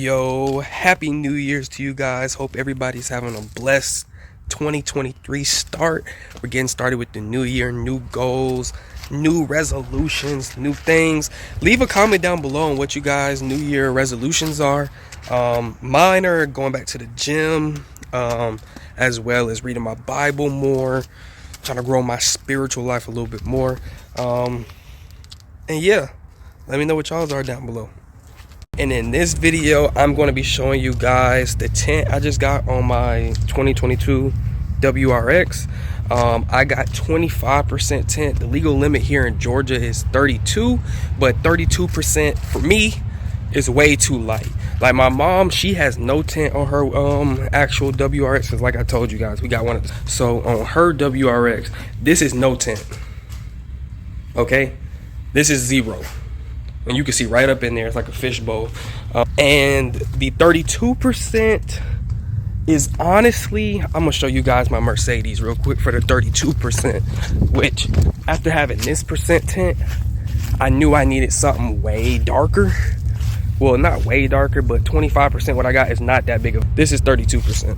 Yo, happy New Year's to you guys. Hope everybody's having a blessed 2023 start. We're getting started with the new year, new goals, new resolutions, new things. Leave a comment down below on what you guys' new year resolutions are. Mine are going back to the gym, as well as reading my Bible more, trying to grow my spiritual life a little bit more. And yeah, let me know what y'all's are down below. And in this video, I'm going to be showing you guys the tint I just got on my 2022 WRX. I got 25% tint. The legal limit here in Georgia is 32, but 32% for me is way too light. Like my mom, she has no tint on her actual WRX, because like I told you guys, we got one of those. So on her WRX, this is no tint. Okay, this is zero. And you can see right up in there, it's like a fishbowl. And the 32% is honestly, I'm gonna show you guys my Mercedes real quick for the 32%, which after having this percent tint, I knew I needed something way darker. Well, not way darker, but 25%, what I got is not that big of, this is 32%.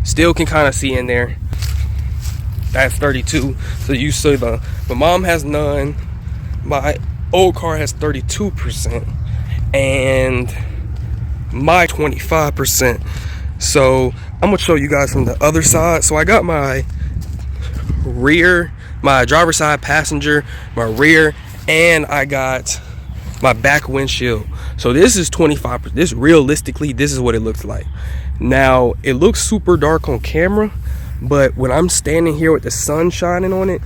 Still can kind of see in there. That's 32. So you see my mom has none. My old car has 32% and my 25%. So I'm gonna show you guys from the other side. So I got my rear, my driver's side passenger, my rear, and I got my back windshield. So this is 25%. This realistically, this is what it looks like. Now it looks super dark on camera, but when I'm standing here with the sun shining on it,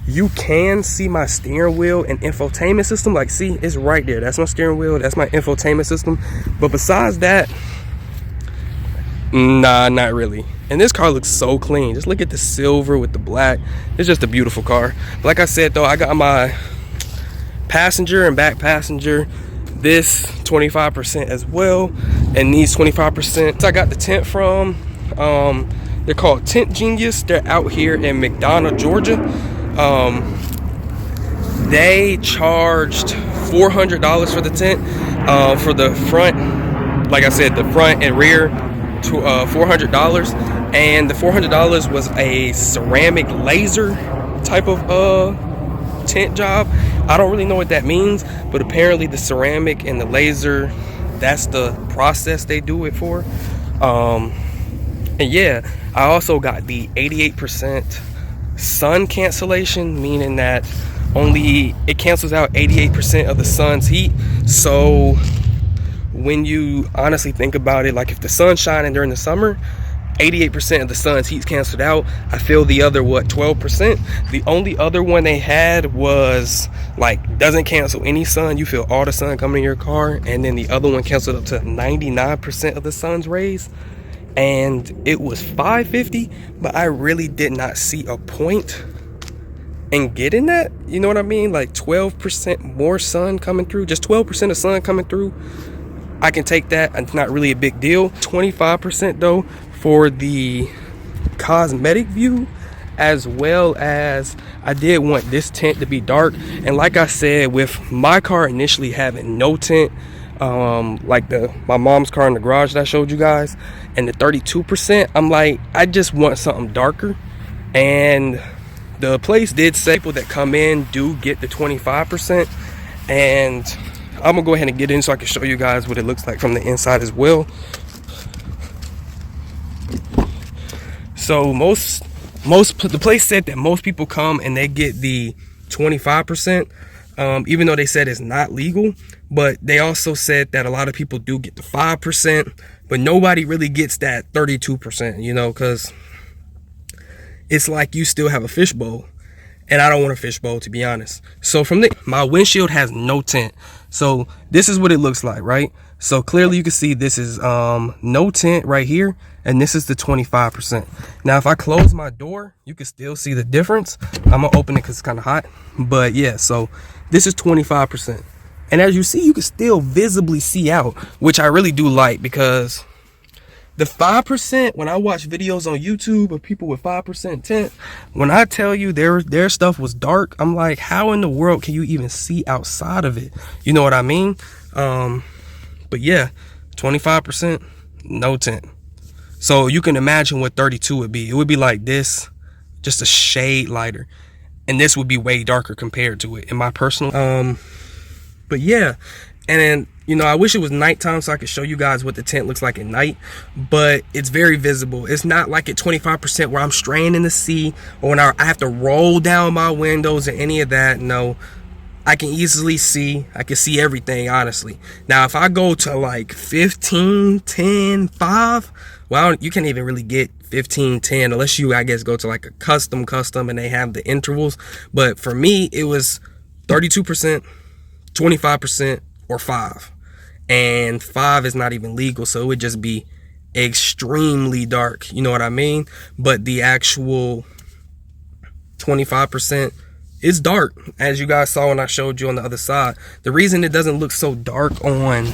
you can see my steering wheel and infotainment system. Like, see, it's right there. That's my steering wheel. That's my infotainment system. But besides that, nah, not really. And this car looks so clean. Just look at the silver with the black. It's just a beautiful car. Like I said, though, I got my passenger and back passenger, this 25% as well, and these 25%. I got the tint from, they're called Tint Genius. They're out here in McDonough, Georgia. They charged $400 for the tint, for the front, like I said, the front and rear, to $400, and the $400 was a ceramic laser type of tint job. I don't really know what that means, but apparently the ceramic and the laser, that's the process they do it for. And yeah, I also got the 88% sun cancellation, meaning that only it cancels out 88% of the sun's heat. So when you honestly think about it, like if the sun's shining during the summer, 88% of the sun's heat's canceled out. I feel the other 12%. The only other one they had was like doesn't cancel any sun. You feel all the sun coming in your car, and then the other one canceled up to 99% of the sun's rays. And it was $550, but I really did not see a point in getting that. You know what I mean? Like 12% more sun coming through, just 12% of sun coming through. I can take that. It's not really a big deal. 25% though for the cosmetic view, as well as I did want this tint to be dark. And like I said, with my car initially having no tint, like my mom's car in the garage that I showed you guys, and the 32%, I'm like, I just want something darker. And the place did say people that come in do get the 25%, and I'm gonna go ahead and get in so I can show you guys what it looks like from the inside as well. So the place said that most people come and they get the 25%, even though they said it's not legal. But they also said that a lot of people do get the 5%, but nobody really gets that 32%, you know, because it's like you still have a fishbowl, and I don't want a fishbowl, to be honest. So my windshield has no tint. So this is what it looks like, right? So clearly you can see this is no tint right here, and this is the 25%. Now if I close my door, you can still see the difference. I'm gonna open it because it's kind of hot, but yeah, so this is 25%. And as you see, you can still visibly see out, which I really do like, because the 5%, when I watch videos on YouTube of people with 5% tint, when I tell you their stuff was dark, I'm like, how in the world can you even see outside of it? You know what I mean? But yeah, 25%, no tint. So you can imagine what 32 would be. It would be like this, just a shade lighter, and this would be way darker compared to it in my personal. But yeah, and then, you know, I wish it was nighttime so I could show you guys what the tint looks like at night, but it's very visible. It's not like at 25% where I'm straining to see, or when I have to roll down my windows or any of that. No, I can easily see. I can see everything, honestly. Now, if I go to like 15, 10, 5, well, you can't even really get 15, 10 unless you, I guess, go to like a custom and they have the intervals. But for me, it was 32%, 25%, or 5. And 5 is not even legal, so it would just be extremely dark, you know what I mean? But the actual 25% is dark, as you guys saw when I showed you on the other side. The reason it doesn't look so dark on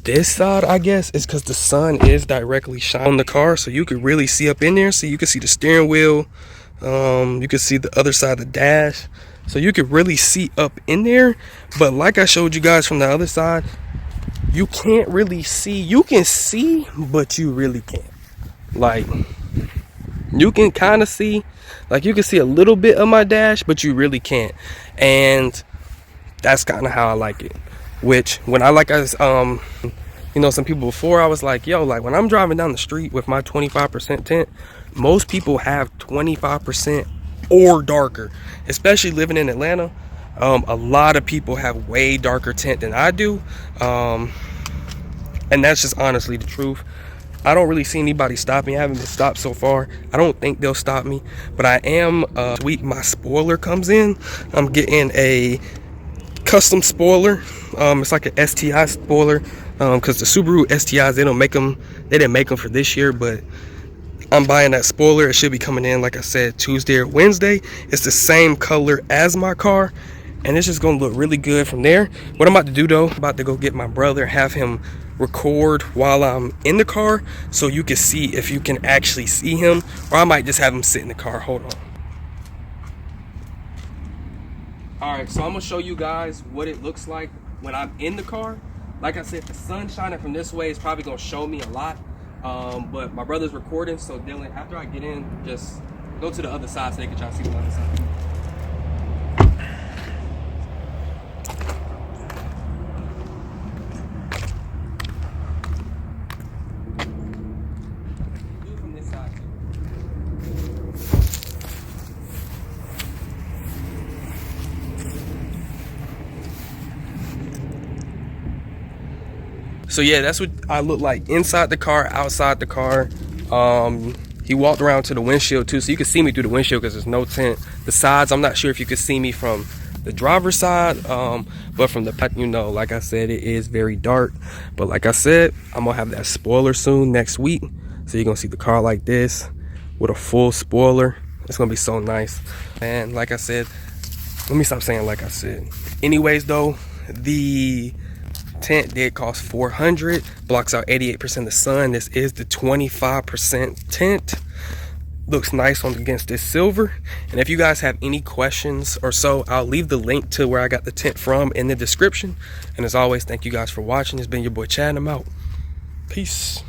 this side, I guess, is because the sun is directly shining on the car, so you could really see up in there. So you can see the steering wheel, you can see the other side of the dash, so you could really see up in there. But like I showed you guys from the other side, you can't really see. You can see, but you really can't. Like, you can kind of see, like you can see a little bit of my dash, but you really can't. And that's kind of how I like it. Which, when I like, you know, some people before, I was like, yo, like when I'm driving down the street with my 25% tint, most people have 25% or darker. Especially living in Atlanta, a lot of people have way darker tint than I do, and that's just honestly the truth. I don't really see anybody stop me. I haven't been stopped so far. I don't think they'll stop me, but I am week my spoiler comes in. I'm getting a custom spoiler. It's like an STI spoiler, because the Subaru STIs, they didn't make them for this year, but I'm buying that spoiler. It should be coming in, like I said, Tuesday or Wednesday. It's the same color as my car, and it's just gonna look really good from there. What I'm about to do though, I'm about to go get my brother, have him record while I'm in the car, so you can see if you can actually see him, or I might just have him sit in the car. Hold on. Alright, so I'm gonna show you guys what it looks like when I'm in the car. Like I said, the sun shining from this way is probably gonna show me a lot. But my brother's recording, so Dylan, after I get in, just go to the other side so they can try to see the other side. Do it from this side too. So yeah, that's what I look like inside the car, outside the car. He walked around to the windshield too, so you can see me through the windshield because there's no tint. The sides, I'm not sure if you can see me from the driver's side, but from the back, you know, like I said, it is very dark. But like I said, I'm gonna have that spoiler soon next week, so you're gonna see the car like this with a full spoiler. It's gonna be so nice. And like I said, let me stop saying like I said. Anyways though, the tint did cost $400, blocks out 88% of the sun. This is the 25% tint. Looks nice on against this silver. And if you guys have any questions or so, I'll leave the link to where I got the tint from in the description. And as always, thank you guys for watching. It's been your boy Chad, and I'm out. Peace.